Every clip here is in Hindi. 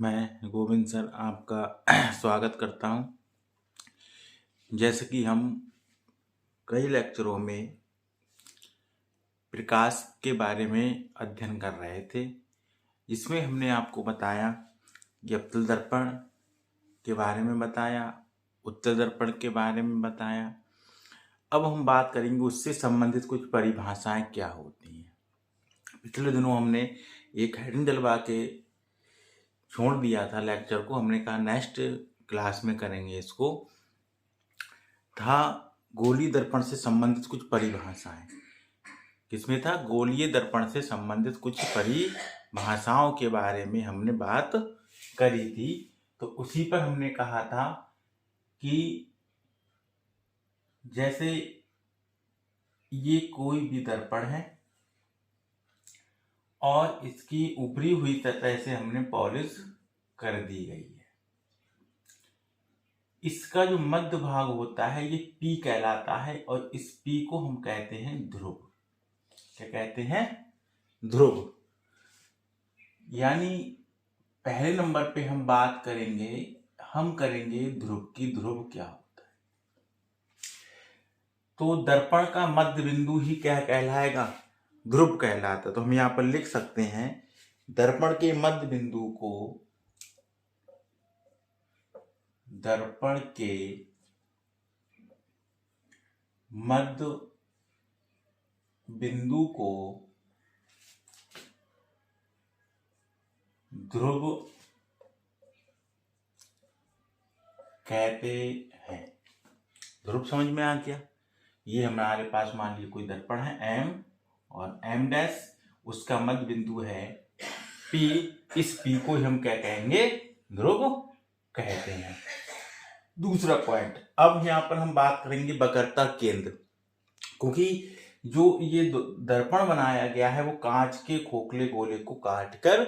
मैं गोविंद सर आपका स्वागत करता हूं। जैसे कि हम कई लेक्चरों में प्रकाश के बारे में अध्ययन कर रहे थे, जिसमें हमने आपको बताया कि अवतल दर्पण के बारे में बताया, उत्तल दर्पण के बारे में बताया। अब हम बात करेंगे उससे संबंधित कुछ परिभाषाएं क्या होती हैं। पिछले दिनों हमने एक हेडिंग डलवा के छोड़ दिया था लेक्चर को, हमने कहा नेक्स्ट क्लास में करेंगे इसको। था गोलीय दर्पण से संबंधित कुछ परिभाषाएं। किसमें था? गोलीय दर्पण से संबंधित कुछ परिभाषाओं के बारे में हमने बात करी थी। तो उसी पर हमने कहा था कि जैसे ये कोई भी दर्पण है और इसकी ऊपरी हुई सतह से हमने पॉलिश कर दी गई है। इसका जो मध्य भाग होता है ये P कहलाता है और इस P को हम कहते हैं ध्रुव। क्या कहते हैं? ध्रुव। यानी पहले नंबर पे हम बात करेंगे, हम करेंगे ध्रुव की। ध्रुव क्या होता है? तो दर्पण का मध्य बिंदु ही क्या कहलाएगा? ध्रुव कहलाता। तो हम यहां पर लिख सकते हैं दर्पण के मध्य बिंदु को, दर्पण के मध्य बिंदु को ध्रुव कहते हैं। ध्रुव समझ में आ गया? ये हमारे पास मान लीजिए कोई दर्पण है M और M डैश, उसका मध्य बिंदु है P। इस P को हम क्या कहेंगे? ध्रुव कहते हैं। दूसरा पॉइंट, अब यहां पर हम बात करेंगे वक्रता केंद्र, क्योंकि जो ये दर्पण बनाया गया है वो कांच के खोखले गोले को काटकर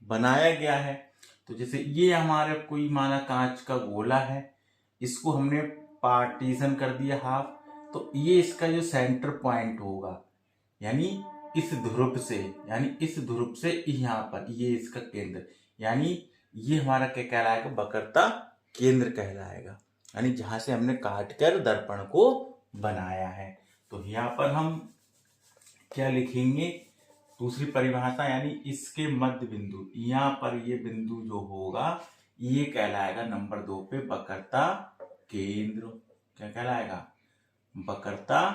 बनाया गया है। तो जैसे ये हमारे कोई माना कांच का गोला है, इसको हमने पार्टीशन कर दिया हाफ, तो ये इसका जो सेंटर पॉइंट होगा, यानी इस ध्रुव से, यहाँ पर ये इसका केंद्र, यानी ये हमारा क्या कहलाएगा? वक्रता केंद्र कहलाएगा। यानी जहां से हमने काटकर दर्पण को बनाया है। तो यहाँ पर हम क्या लिखेंगे? दूसरी परिभाषा, यानी इसके मध्य बिंदु, यहाँ पर ये बिंदु जो होगा ये कहलाएगा नंबर 2 पे वक्रता केंद्र। क्या कहलाएगा? वक्रता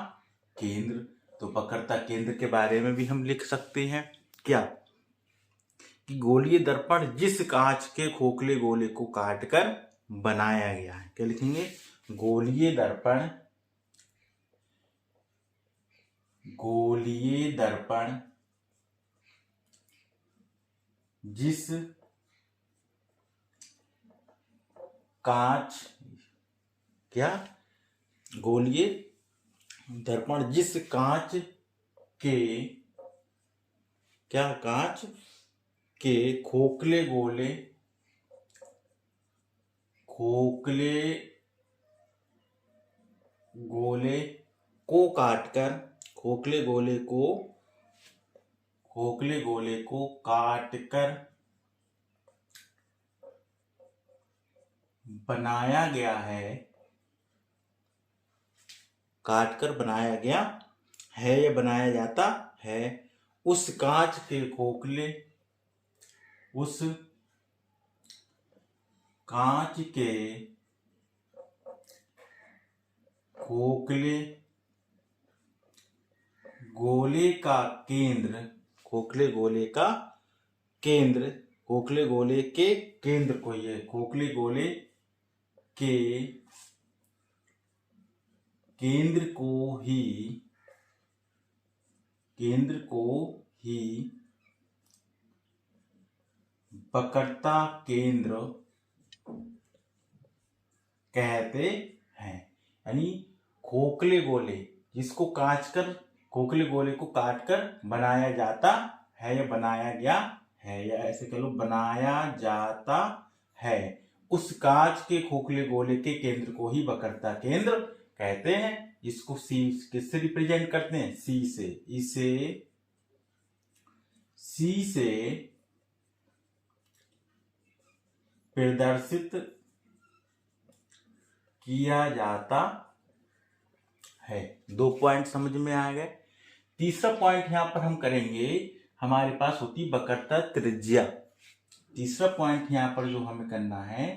केंद्र। तो वक्रता केंद्र के बारे में भी हम लिख सकते हैं क्या? कि गोलीय दर्पण जिस कांच के खोखले गोले को काटकर बनाया गया है। क्या लिखेंगे? गोलीय दर्पण, गोलीय दर्पण जिस कांच, क्या? गोलीय दर्पण जिस कांच के, क्या? कांच के खोखले गोले, खोखले गोले को काटकर, खोखले गोले को, खोखले गोले को काटकर बनाया गया है, काटकर बनाया गया है या बनाया जाता है, उस कांच के खोखले, उस कांच के खोखले गोले का केंद्र, खोखले गोले का केंद्र, खोखले गोले के केंद्र को, ये खोखले गोले के केंद्र को ही, केंद्र को ही वक्रता केंद्र कहते हैं। यानी खोखले गोले जिसको काटकर, खोखले गोले को काटकर बनाया जाता है या बनाया गया है, या ऐसे कह लो बनाया जाता है, उस कांच के खोखले गोले के केंद्र को ही वक्रता केंद्र कहते हैं। इसको सी किससे रिप्रेजेंट करते हैं? सी से। इसे सी से प्रदर्शित किया जाता है। 2 पॉइंट समझ में आ गए। तीसरा पॉइंट यहां पर हम करेंगे, हमारे पास होती वक्रता त्रिज्या। तीसरा पॉइंट यहां पर जो हमें करना है,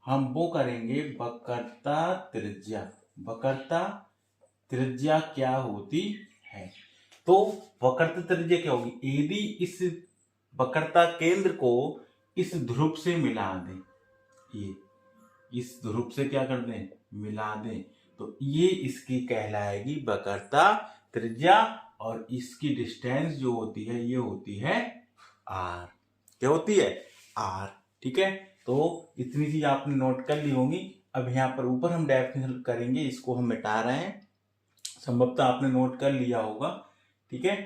हम वो करेंगे वक्रता त्रिज्या। वक्रता त्रिज्या क्या होती है? तो वक्रता त्रिज्या क्या होगी? यदि इस वक्रता केंद्र को इस ध्रुव से मिला दें, ये इस ध्रुव से क्या कर दें? मिला दें, तो ये इसकी कहलाएगी वक्रता त्रिज्या, और इसकी डिस्टेंस जो होती है ये होती है r। क्या होती है? r। ठीक है, तो इतनी चीज आपने नोट कर ली होंगी। अब यहाँ पर ऊपर हम डेफिनेशन करेंगे, इसको हम मिटा रहे हैं, संभवतः आपने नोट कर लिया होगा। ठीक है,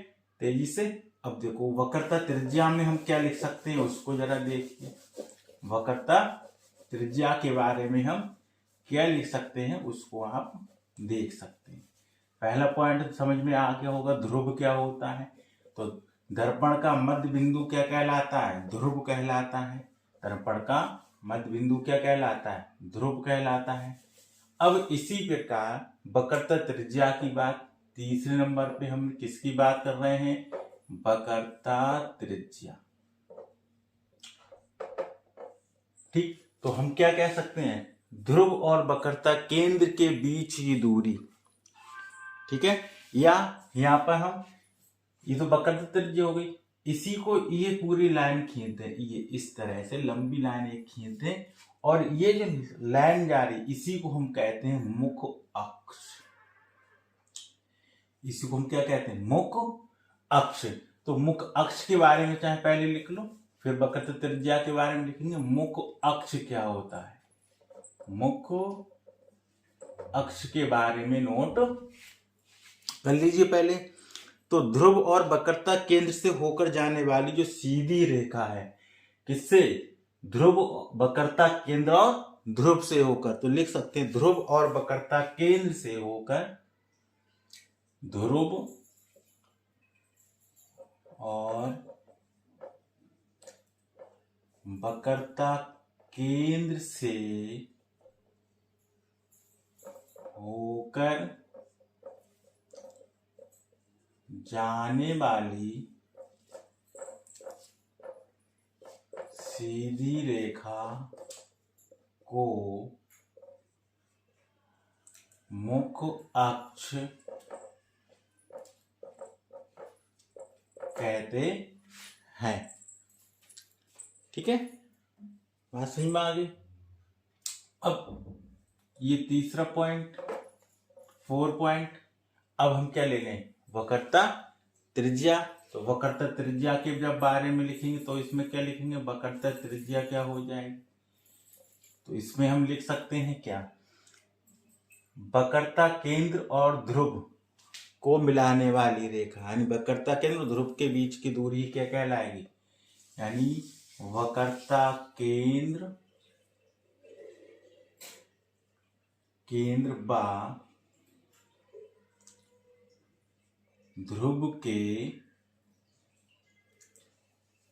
तेजी से। अब देखो वक्रता त्रिज्या में हम क्या लिख सकते हैं उसको जरा देखिए। वक्रता त्रिज्या के बारे में हम क्या लिख सकते हैं उसको आप देख सकते हैं। पहला पॉइंट समझ में आ गया होगा, ध्रुव क्या होता है। तो दर्पण का मध्य बिंदु क्या कहलाता है? ध्रुव कहलाता है। दर्पण का मध्य बिंदु क्या कहलाता है? ध्रुव कहलाता है। अब इसी प्रकार वक्रता त्रिज्या की बात, तीसरे नंबर पे हम किसकी बात कर रहे हैं? वक्रता त्रिज्या। ठीक, तो हम क्या कह सकते हैं? ध्रुव और वक्रता केंद्र के बीच की दूरी। ठीक है, या यहां पर हम, ये तो वक्रता त्रिज्या हो गई, इसी को ये पूरी लाइन खींचते हैं, ये इस तरह से लंबी लाइन एक खींचते हैं, और ये जो लाइन जा रही इसी को हम कहते हैं मुख अक्ष। इसी को हम क्या कहते हैं? मुख अक्ष। तो मुख अक्ष के बारे में चाहे पहले लिख लो, फिर वक्रता त्रिज्या के बारे में लिखेंगे। मुख अक्ष क्या होता है? मुख अक्ष के बारे में नोट कर लीजिए पहले। तो ध्रुव और वक्रता केंद्र से होकर जाने वाली जो सीधी रेखा है, किससे? ध्रुव, वक्रता केंद्र और ध्रुव से होकर, तो लिख सकते हैं ध्रुव और वक्रता केंद्र से होकर, ध्रुव और वक्रता केंद्र से होकर जाने वाली सीधी रेखा को मुख अक्ष कहते हैं। ठीक है, बात सही में आ गई। अब ये तीसरा पॉइंट, 4 पॉइंट। अब हम क्या ले लें? वक्रता त्रिज्या। तो वक्रता त्रिज्या के जब बारे में लिखेंगे तो इसमें क्या लिखेंगे? वक्रता त्रिज्या क्या हो जाएगी? तो इसमें हम लिख सकते हैं क्या? वक्रता केंद्र और ध्रुव को मिलाने वाली रेखा, यानी वक्रता केंद्र और ध्रुव के बीच की दूरी क्या कहलाएगी? यानी वक्रता केंद्र व ध्रुव के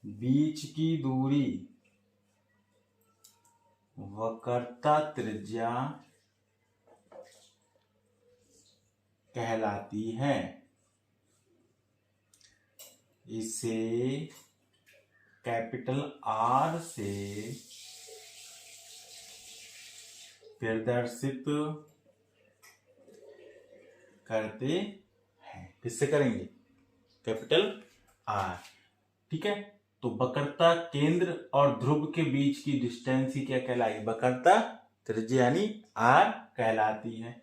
बीच की दूरी वक्रता त्रिज्या कहलाती है। इसे कैपिटल R से प्रदर्शित करते हैं। किससे करेंगे? Capital R। ठीक है, तो वक्रता केंद्र और ध्रुव के बीच की डिस्टेंस ही क्या कहलाएगी? वक्रता त्रिज्या यानी R कहलाती है।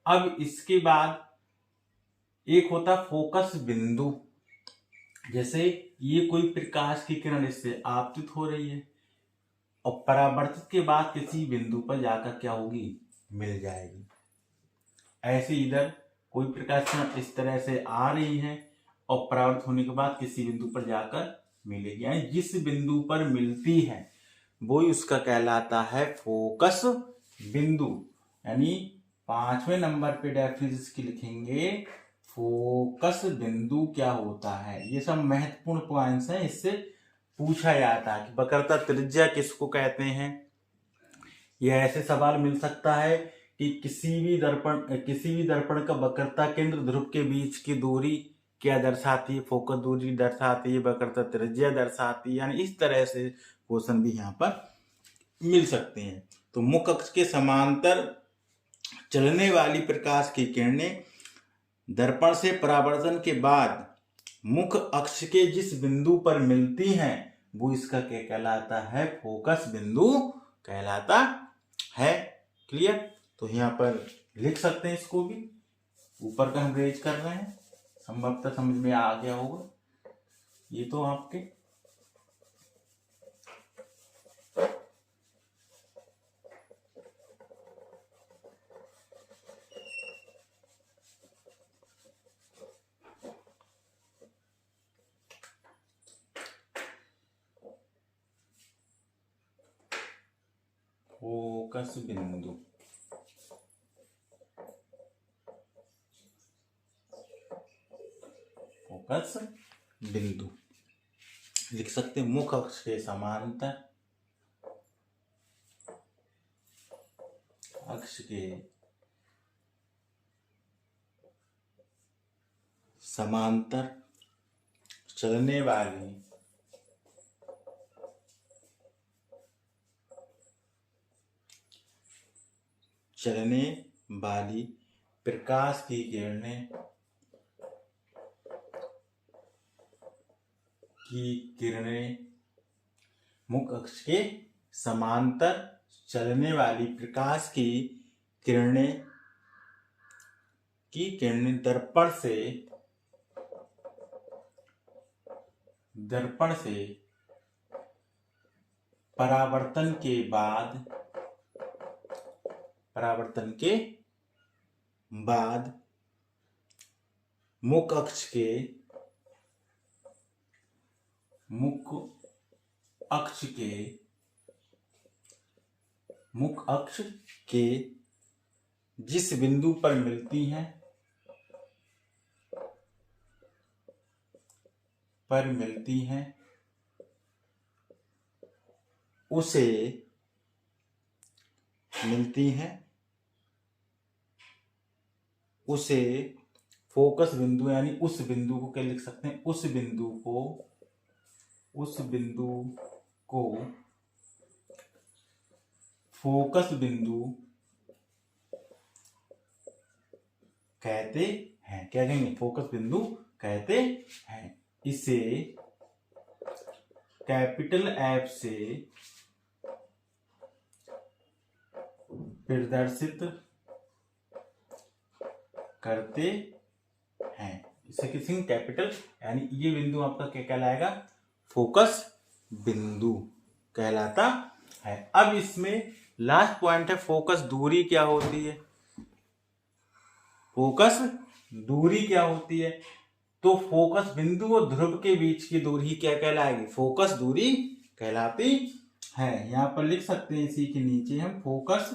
अब इसके बाद एक होता फोकस बिंदु। जैसे ये कोई प्रकाश की किरण इससे आपतित हो रही है और परावर्तित के बाद किसी बिंदु पर जाकर क्या होगी? मिल जाएगी। ऐसे इधर कोई प्रकाश किरण इस तरह से आ रही है और परावर्तित होने के बाद किसी बिंदु पर जाकर मिलेगी, यानी जिस बिंदु पर मिलती है वो उसका कहलाता है फोकस बिंदु। यानी 5वें नंबर पे डेफिनेशन की लिखेंगे, फोकस बिंदु क्या होता है। ये सब महत्वपूर्ण पॉइंट्स हैं, इससे पूछा जाता है कि वक्रता त्रिज्या किसको कहते हैं, या ऐसे सवाल मिल सकता है कि किसी भी दर्पण का वक्रता केंद्र ध्रुव के बीच की दूरी क्या दर्शाती है, फोकस दूरी दर्शाती है, वक्रता त्रिज्या दर्शाती है, यानी इस तरह से क्वेश्चन भी यहाँ पर मिल सकते हैं। तो मुख्य अक्ष के समांतर चलने वाली प्रकाश की किरणें दर्पण से परावर्तन के बाद मुख्य अक्ष के जिस बिंदु पर मिलती हैं वो इसका क्या कहलाता है, फोकस बिंदु कहलाता है। क्लियर? तो यहाँ पर लिख सकते हैं इसको भी, ऊपर का हम रेज कर रहे हैं, संभवतः समझ में आ गया होगा। ये तो आपके फोकस बिंदु, फोकस बिंदु लिख सकते हैं मुख्य अक्ष के समांतर, अक्ष के समांतर चलने वाली प्रकाश की किरणें मुख्य अक्ष के समांतर चलने वाली प्रकाश की किरणें दर्पण से परावर्तन के बाद मुख्य अक्ष के जिस बिंदु पर मिलती हैं उसे फोकस बिंदु, यानी उस बिंदु को क्या लिख सकते हैं, उस बिंदु को फोकस बिंदु कहते हैं। क्या कहेंगे? फोकस बिंदु कहते हैं। इसे कैपिटल एफ से प्रदर्शित करते हैं। इसे किसी कैपिटल, यानी ये बिंदु आपका क्या कहलाएगा, फोकस बिंदु कहलाता है। अब इसमें लास्ट पॉइंट है, फोकस दूरी क्या होती है। फोकस दूरी क्या होती है? तो फोकस बिंदु और ध्रुव के बीच की दूरी क्या कहलाएगी, फोकस दूरी कहलाती है। यहां पर लिख सकते हैं इसी के नीचे हम, फोकस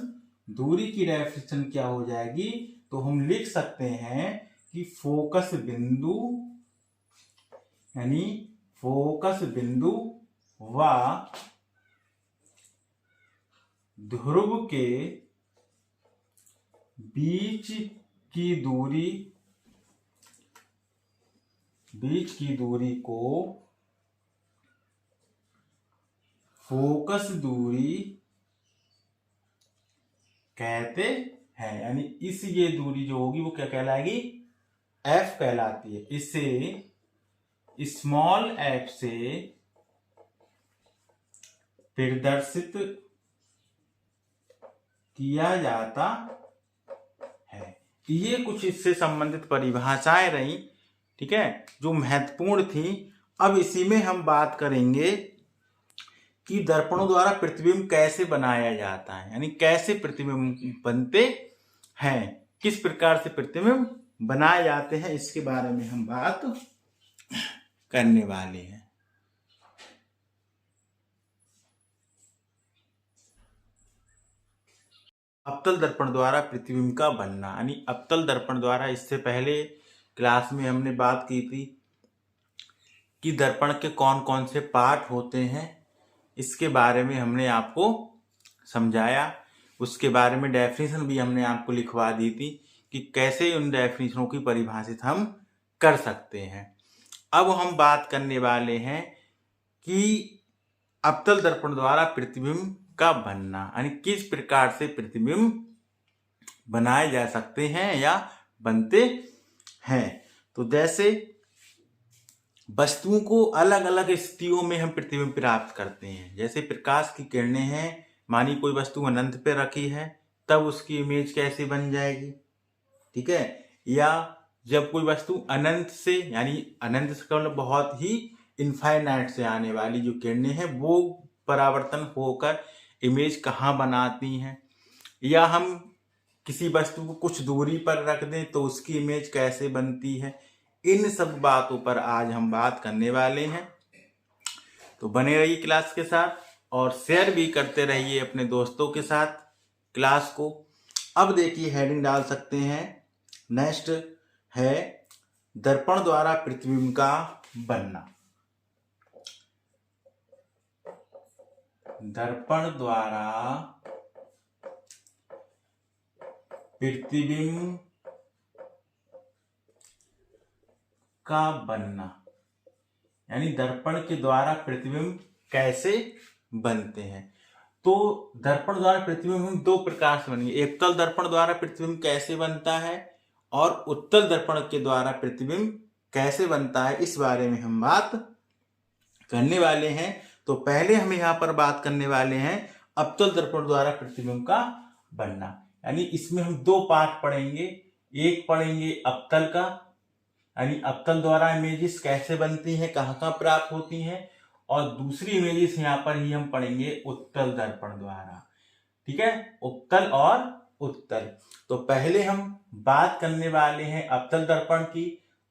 दूरी की डेफिनेशन क्या हो जाएगी, तो हम लिख सकते हैं कि फोकस बिंदु यानी फोकस बिंदु व ध्रुव के बीच की दूरी को फोकस दूरी कहते हैं। यानी ये दूरी जो होगी वो क्या कहलाएगी, एफ कहलाती है। इसे स्मॉल एफ से प्रदर्शित किया जाता है। ये कुछ इससे संबंधित परिभाषाएं रही, ठीक है, जो महत्वपूर्ण थी। अब इसी में हम बात करेंगे कि दर्पणों द्वारा प्रतिबिंब कैसे बनाया जाता है, यानी कैसे प्रतिबिंब बनते हैं, किस प्रकार से प्रतिबिंब बनाए जाते हैं, इसके बारे में हम बात करने वाले हैं। अवतल दर्पण द्वारा प्रतिबिंब का बनना, यानी अवतल दर्पण द्वारा, इससे पहले क्लास में हमने बात की थी कि दर्पण के कौन कौन से पार्ट होते हैं, इसके बारे में हमने आपको समझाया उसके बारे में डेफिनेशन भी हमने आपको लिखवा दी थी कि कैसे उन डेफिनेशनों की परिभाषित हम कर सकते हैं। अब हम बात करने वाले हैं कि अवतल दर्पण द्वारा प्रतिबिंब का बनना, यानी किस प्रकार से प्रतिबिंब बनाए जा सकते हैं या बनते हैं। तो जैसे वस्तुओं को अलग अलग स्थितियों में हम प्रतिबिंब प्राप्त करते हैं। जैसे प्रकाश की किरणें हैं, मानी कोई वस्तु अनंत पे रखी है, तब उसकी इमेज कैसे बन जाएगी, ठीक है। या जब कोई वस्तु अनंत से, यानी अनंत से मतलब बहुत ही इनफाइनाइट से आने वाली जो किरणें हैं वो परावर्तन होकर इमेज कहाँ बनाती हैं, या हम किसी वस्तु को कुछ दूरी पर रख दें तो उसकी इमेज कैसे बनती है, इन सब बातों पर आज हम बात करने वाले हैं। तो बने रहिए क्लास के साथ और शेयर भी करते रहिए अपने दोस्तों के साथ क्लास को। अब देखिए हेडिंग डाल सकते हैं, नेक्स्ट है दर्पण द्वारा प्रतिबिंब का बनना। दर्पण द्वारा प्रतिबिंब का बनना, यानी दर्पण के द्वारा प्रतिबिंब कैसे बनते हैं। तो दर्पण द्वारा प्रतिबिंब हम दो प्रकार से बनेंगे। एकतल दर्पण द्वारा प्रतिबिंब कैसे बनता है और उत्तल दर्पण के द्वारा प्रतिबिंब कैसे बनता है, इस बारे में हम बात करने वाले हैं। तो पहले हम यहाँ पर बात करने वाले हैं अवतल दर्पण द्वारा प्रतिबिंब का बनना, यानी इसमें हम दो पार्ट पढ़ेंगे। एक पढ़ेंगे अवतल का, यानी अवतल द्वारा इमेजेस कैसे बनती हैं, कहाँ प्राप्त होती हैं, और दूसरी इमेजेस यहाँ पर ही हम पढ़ेंगे उत्तल दर्पण द्वारा, ठीक है, उत्तल और उत्तल। तो पहले हम बात करने वाले हैं अवतल दर्पण की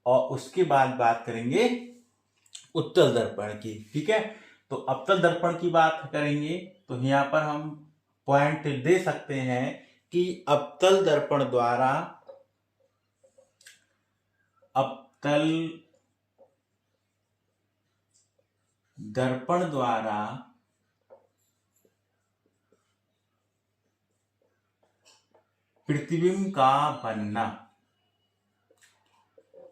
और उसके बाद बात करेंगे उत्तल दर्पण की, ठीक है। तो अवतल दर्पण की बात करेंगे तो यहाँ पर हम पॉइंट दे सकते हैं कि अवतल दर्पण द्वारा प्रतिबिंब का बनना,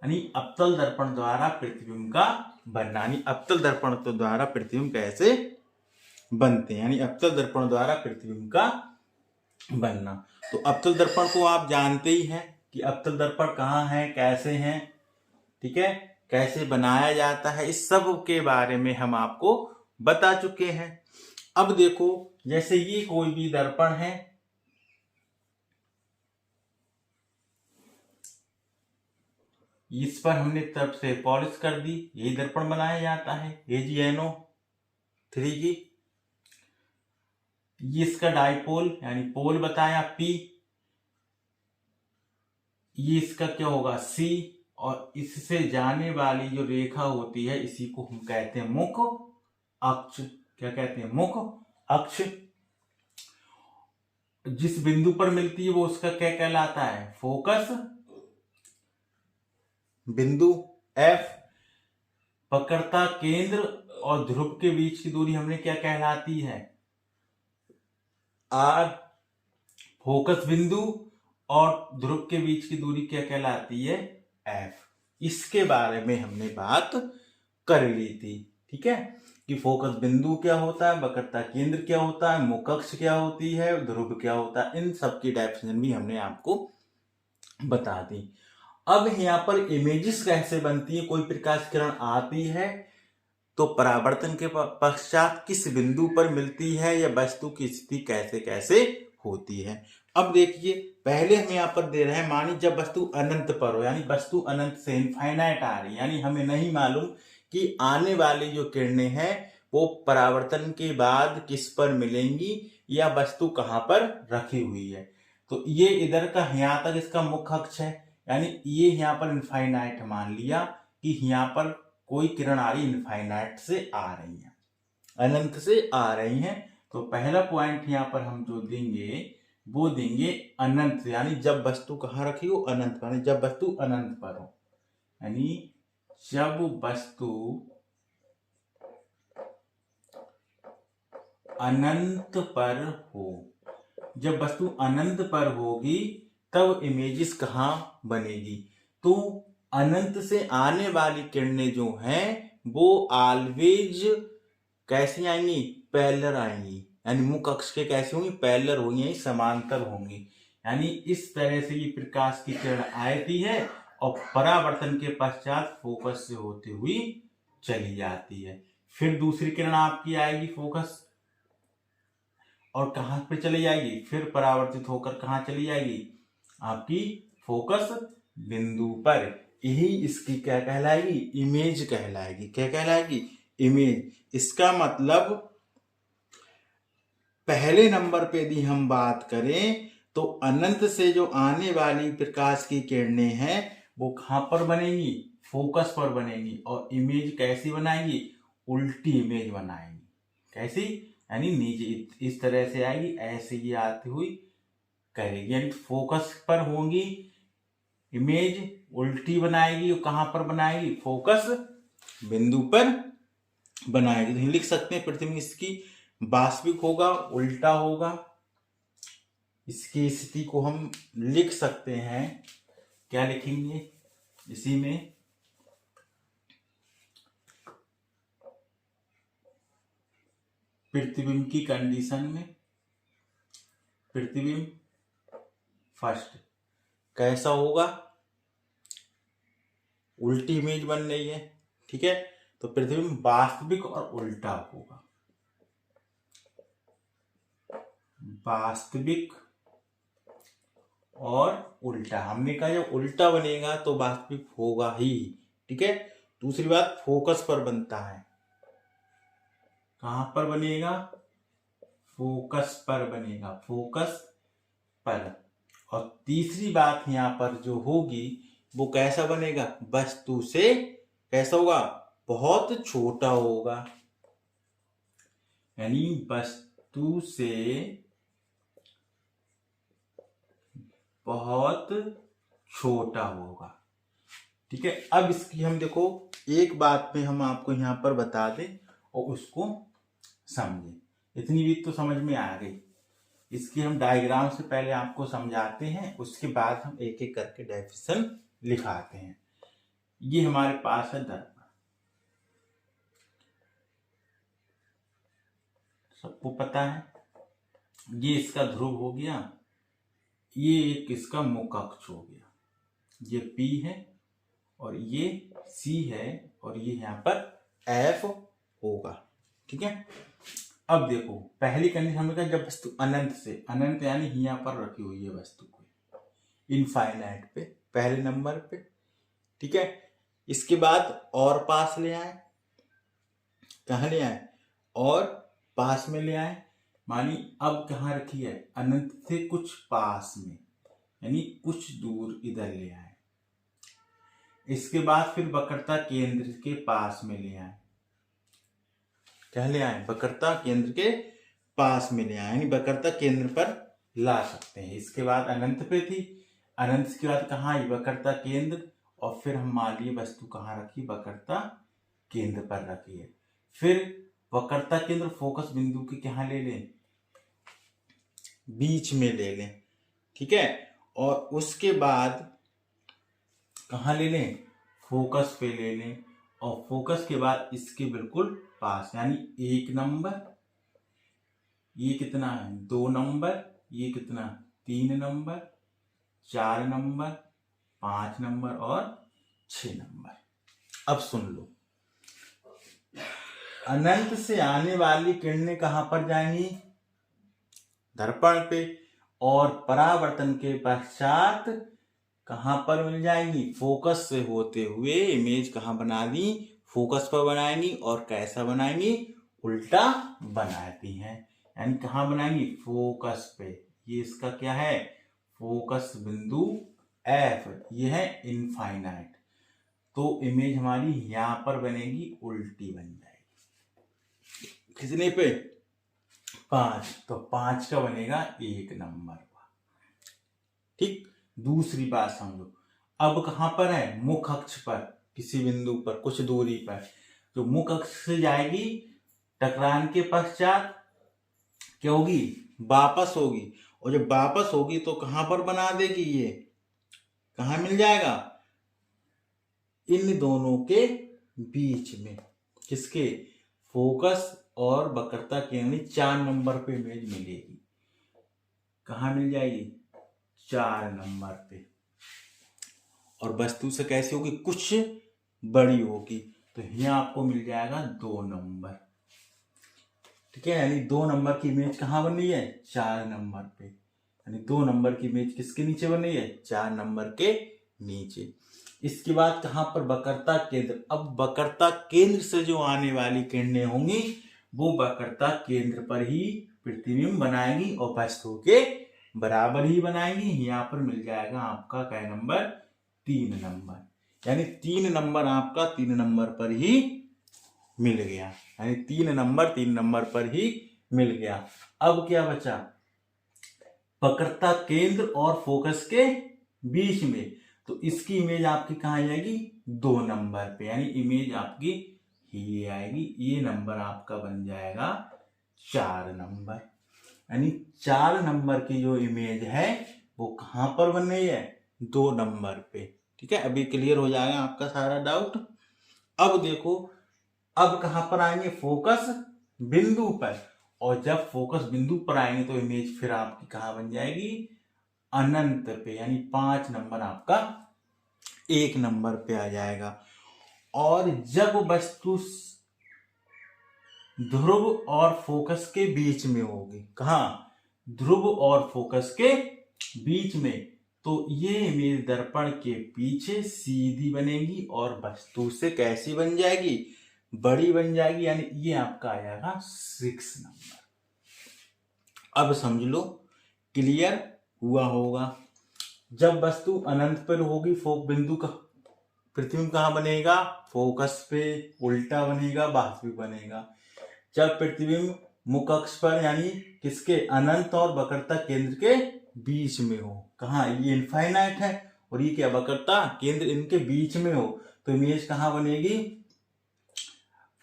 यानी अवतल दर्पण द्वारा प्रतिबिंब का बनना, यानी अवतल दर्पण द्वारा प्रतिबिंब कैसे बनते हैं, यानी अवतल दर्पण द्वारा प्रतिबिंब का बनना। तो अवतल दर्पण को आप जानते ही हैं कि अवतल दर्पण कहाँ है, कैसे हैं, ठीक है, कैसे बनाया जाता है, इस सब के बारे में हम आपको बता चुके हैं। अब देखो, जैसे ये कोई भी दर्पण है, इस पर हमने तरफ से पॉलिश कर दी, यही दर्पण बनाया जाता है AgNO3 की। ये इसका डाइपोल यानी पोल बताया P, ये इसका क्या होगा C, और इससे जाने वाली जो रेखा होती है इसी को हम कहते हैं मुख अक्ष। क्या कहते हैं? मुख अक्ष। जिस बिंदु पर मिलती है वो उसका क्या कहलाता है? फोकस बिंदु F। वक्रता केंद्र और ध्रुव के बीच की दूरी हमने क्या कहलाती है? R। फोकस बिंदु और ध्रुव के बीच की दूरी क्या कहलाती है? F। इसके बारे में हमने बात कर ली थी, ठीक है, कि फोकस बिंदु क्या होता है, वक्रता केंद्र क्या होता है, मुख अक्ष क्या होती है, ध्रुव क्या होता है, इन सब की डेफिनेशन भी हमने आपको बता दी। अब यहाँ पर इमेजेस कैसे बनती है, कोई प्रकाश किरण आती है तो परावर्तन के पश्चात किस बिंदु पर मिलती है या वस्तु की स्थिति कैसे कैसे होती है। अब देखिए, पहले हम यहाँ पर दे रहे हैं, मानी जब वस्तु अनंत पर हो, यानी वस्तु अनंत से इनफाइनाइट आ रही है, यानी हमें नहीं मालूम कि आने वाली जो किरणें हैं वो परावर्तन के बाद किस पर मिलेंगी या वस्तु कहाँ पर रखी हुई है। तो ये इधर का यहाँ तक इसका मुख्य अक्ष है, यानी ये यहाँ पर इनफाइनाइट मान लिया कि यहाँ पर कोई किरण आ रही इनफाइनाइट से आ रही है, अनंत से आ रही है। तो पहला पॉइंट यहाँ पर हम जो देंगे वो देंगे अनंत, यानी जब वस्तु कहाँ रखी हो? अनंत पर, जब वस्तु अनंत पर हो, यानी जब वस्तु अनंत पर हो। जब वस्तु अनंत पर होगी तब इमेजेस कहाँ बनेगी। तो अनंत से आने वाली किरणें जो हैं वो ऑलवेज कैसी आएंगी, पैरेलल आएंगी, यानी मुख अक्ष के कैसी होंगी, पैरेलल होंगी, यानी समांतर होंगी। यानी इस तरह से ये प्रकाश की किरण आती है और परावर्तन के पश्चात फोकस से होती हुई चली जाती है। फिर दूसरी किरण आपकी आएगी फोकस और कहां पे चली जाएगी, फिर परावर्तित होकर कहां चली जाएगी, आपकी फोकस बिंदु पर। यही इसकी क्या कहलाएगी, इमेज कहलाएगी। क्या कहलाएगी, इमेज। इसका मतलब पहले नंबर पे यदि हम बात करें तो अनंत से जो आने वाली प्रकाश की किरणें हैं वो कहां पर बनेंगी, फोकस पर बनेंगी। और इमेज कैसी बनाएंगी, उल्टी इमेज बनाएंगी। कैसी, यानी नीचे इस तरह से आएगी, ऐसे ही आती हुई करेगी, यानी फोकस पर होंगी, इमेज उल्टी बनाएगी। और कहां पर बनाएगी, फोकस बिंदु पर बनाएगी। तो लिख सकते हैं प्रतिबिंब इसकी वास्तविक होगा, उल्टा होगा। इसकी स्थिति को हम लिख सकते हैं, क्या लिखेंगे इसी में, प्रतिबिंब की कंडीशन में प्रतिबिंब फर्स्ट कैसा होगा, उल्टी इमेज बन रही है, ठीक है। तो प्रतिबिंब वास्तविक और उल्टा होगा, वास्तविक और उल्टा। हमने कहा जब उल्टा बनेगा तो वास्तविक होगा ही, ठीक है। दूसरी बात, फोकस पर बनता है। कहां पर बनेगा, फोकस पर बनेगा, फोकस पर। और तीसरी बात यहां पर जो होगी वो कैसा बनेगा, वस्तु से कैसा होगा, बहुत छोटा होगा। यानी वस्तु से बहुत छोटा होगा, ठीक है। अब इसकी हम देखो एक बात में हम आपको यहां पर बता दें और उसको समझें। इतनी भी तो समझ में आ गई। इसकी हम डायग्राम से पहले आपको समझाते हैं, उसके बाद हम एक एक करके डेफिनेशन लिखाते हैं। ये हमारे पास है दर्पण, सबको पता है। ये इसका ध्रुव हो गया, ये एक इसका मुख अक्ष हो गया, ये P है और ये C है और ये यहां पर F होगा, ठीक है। अब देखो पहली कंडीशन हमने कहा जब वस्तु अनंत से, अनंत यानी यहाँ पर रखी हुई है वस्तु को, इनफाइनाइट पे, पहले नंबर पे, ठीक है। इसके बाद और पास ले आए, कहा ले आए, और पास में ले आए। मानी अब कहाँ रखी है, अनंत से कुछ पास में, यानी कुछ दूर इधर ले आए। इसके बाद फिर वक्रता केंद्र के पास में ले आए, क्या ले आए, वक्रता केंद्र के पास में ले आए, यानी वक्रता केंद्र पर ला सकते हैं। इसके बाद अनंत पे थी, अनंत के बाद कहाँ आई, वक्रता केंद्र, और फिर हम मान लिए वस्तु कहाँ रखी, वक्रता केंद्र पर रखी है। फिर वक्रता केंद्र फोकस बिंदु के कहाँ ले लें, बीच में ले लें, ठीक है। और उसके बाद कहाँ ले लें, फोकस पे ले लें, और फोकस के बाद इसके बिल्कुल पास, यानी 1 नंबर, ये कितना है 2 नंबर, ये कितना 3 नंबर, 4 नंबर, 5 नंबर और 6 नंबर। अब सुन लो, अनंत से आने वाली किरणें कहां पर जाएंगी, दर्पण पे, और परावर्तन के पश्चात कहां पर मिल जाएंगी, फोकस से होते हुए इमेज कहां बना दी, फोकस पर बनाएंगी। और कैसा बनाएंगी, उल्टा बनाती हैं, यानी कहां बनाएंगी, फोकस पे। ये इसका क्या है, फोकस बिंदु F, ये है इनफाइनाइट। तो इमेज हमारी यहां पर बनेगी, उल्टी बन जाएगी। कितने पे, 5, तो 5 का बनेगा 1 नंबर का, ठीक। दूसरी बात समझो, अब कहां पर है, मुख अक्ष पर, किसी बिंदु पर कुछ दूरी पर, जो मुख अक्ष से जाएगी टकराने के पश्चात क्या होगी, वापस होगी, और जब वापस होगी तो कहां पर बना देगी, ये कहां मिल जाएगा, इन दोनों के बीच में। किसके, फोकस और वक्रता केंद्र 4 नंबर पे इमेज मिलेगी। कहां मिल जाएगी, 4 नंबर पे। और वस्तु से कैसी होगी, कुछ बड़ी होगी, तो यहाँ आपको मिल जाएगा 2 नंबर। ठीक है, यानी 2 नंबर की इमेज कहाँ बन रही है, 4 नंबर पे। यानी 2 नंबर की इमेज किसके नीचे बन रही है, 4 नंबर के नीचे। इसके बाद कहां पर, वक्रता केंद्र। अब वक्रता केंद्र से जो आने वाली किरणें होंगी वो वक्रता केंद्र पर ही प्रतिबिंब बनाएंगी और वस्तु के बराबर ही बनाएंगी। यहाँ पर मिल जाएगा आपका क्या नंबर, 3 नंबर। यानी 3 नंबर आपका 3 नंबर पर ही मिल गया। यानी 3 नंबर पर ही मिल गया। अब क्या बचा, वक्रता केंद्र और फोकस के बीच में, तो इसकी इमेज आपकी कहाँ आ जाएगी, 2 नंबर पे। यानी इमेज आपकी ये आएगी, ये नंबर आपका बन जाएगा 4 नंबर। यानी 4 नंबर की जो इमेज है वो कहां पर बन रही है, 2 नंबर पे। ठीक है, अभी क्लियर हो जाएगा आपका सारा डाउट। अब देखो, अब कहां पर आएंगे, फोकस बिंदु पर। और जब फोकस बिंदु पर आएंगे तो इमेज फिर आपकी कहां बन जाएगी, अनंत पे। यानी 5 नंबर आपका 1 नंबर पे आ जाएगा। और जब वस्तु ध्रुव और फोकस के बीच में होगी, कहा, ध्रुव और फोकस के बीच में, तो ये इमेज दर्पण के पीछे सीधी बनेगी और वस्तु से कैसी बन जाएगी, बड़ी बन जाएगी। यानी ये आपका आ जाएगा 6 नंबर। अब समझ लो, क्लियर हुआ होगा। जब वस्तु अनंत पर होगी, फोक बिंदु का प्रतिबिंब कहां बनेगा, फोकस पे उल्टा बनेगा, वास्तविक बनेगा। जब प्रतिबिंब मुख अक्ष पर यानी किसके, अनंत और वक्रता केंद्र के बीच में हो, कहा, ये इनफाइनाइट है और ये क्या, वक्रता केंद्र इनके बीच में हो, तो इमेज कहां बनेगी,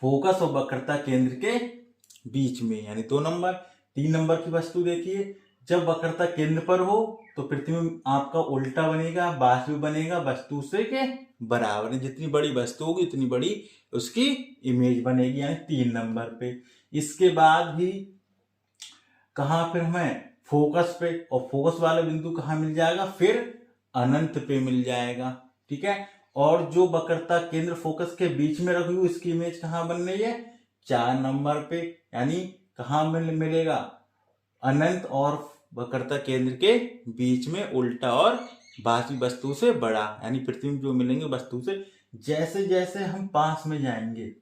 फोकस और वक्रता केंद्र के बीच में। यानी 2 नंबर। 3 नंबर की वस्तु देखिए, जब वक्रता केंद्र पर हो तो प्रतिबिंब आपका उल्टा बनेगा, वास्तविक बनेगा, वस्तु से के बराबर। जितनी बड़ी वस्तु होगी उतनी बड़ी उसकी इमेज बनेगी। यानी 3 नंबर पे। इसके बाद भी कहां फिर हमें, फोकस पे, और फोकस वाला बिंदु कहां मिल जाएगा, फिर अनंत पे मिल जाएगा। ठीक है, और जो वक्रता केंद्र फोकस के बीच में रखी हुई इसकी इमेज कहां बन रही है, 4 नंबर पे। यानी कहां मिलेगा, अनंत और वक्रता केंद्र के बीच में, उल्टा और वास्तविक वस्तु से बड़ा। यानी प्रतिबिंब जो मिलेंगे वस्तु से, जैसे जैसे हम पास में जाएंगे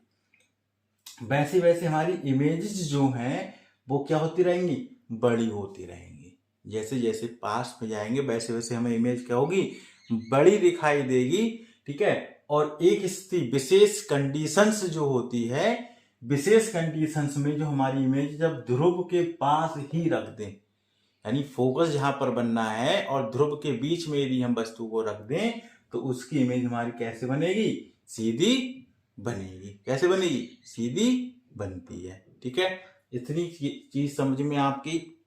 वैसे वैसे हमारी इमेजेस जो हैं वो क्या होती रहेंगी, बड़ी होती रहेंगी। जैसे जैसे पास में जाएंगे वैसे वैसे हमें इमेज क्या होगी, बड़ी दिखाई देगी। ठीक है, और एक स्थिति विशेष कंडीशंस जो होती है, विशेष कंडीशंस में जो हमारी इमेज जब ध्रुव के पास ही रख दें, यानी फोकस जहां पर बनना है और ध्रुव के बीच में यदि हम वस्तु को रख दें तो उसकी इमेज हमारी कैसे बनेगी, सीधी बनेगी। कैसे बनेगी, सीधी बनती है। ठीक है, इतनी चीज समझ में आपकी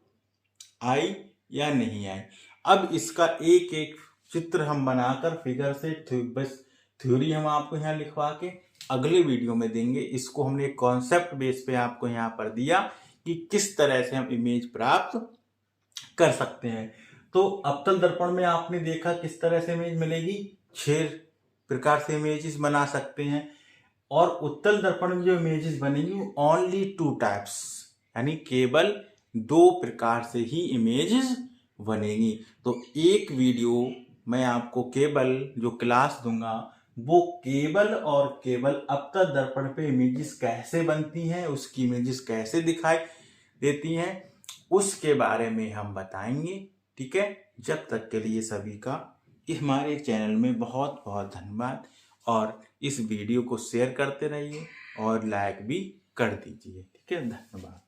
आई या नहीं आई। अब इसका एक एक चित्र हम बनाकर फिगर से बस थ्योरी हम आपको यहाँ लिखवा के अगले वीडियो में देंगे। इसको हमने कॉन्सेप्ट बेस पे आपको यहाँ पर दिया कि किस तरह से हम इमेज प्राप्त कर सकते हैं। तो अवतल दर्पण में आपने देखा किस तरह से इमेज मिलेगी, 6 प्रकार से इमेजेस बना सकते हैं। और उत्तल दर्पण में जो इमेजेस बनेगी ओनली 2 टाइप्स, यानी केवल 2 प्रकार से ही इमेजेस बनेगी। तो एक वीडियो मैं आपको केवल जो क्लास दूंगा वो केवल और केवल अवतल दर्पण पे इमेजेस कैसे बनती हैं, उसकी इमेजेस कैसे दिखाई देती हैं, उसके बारे में हम बताएंगे। ठीक है, जब तक के लिए सभी का हमारे चैनल में बहुत बहुत धन्यवाद। और इस वीडियो को शेयर करते रहिए और लाइक भी कर दीजिए। ठीक है, धन्यवाद।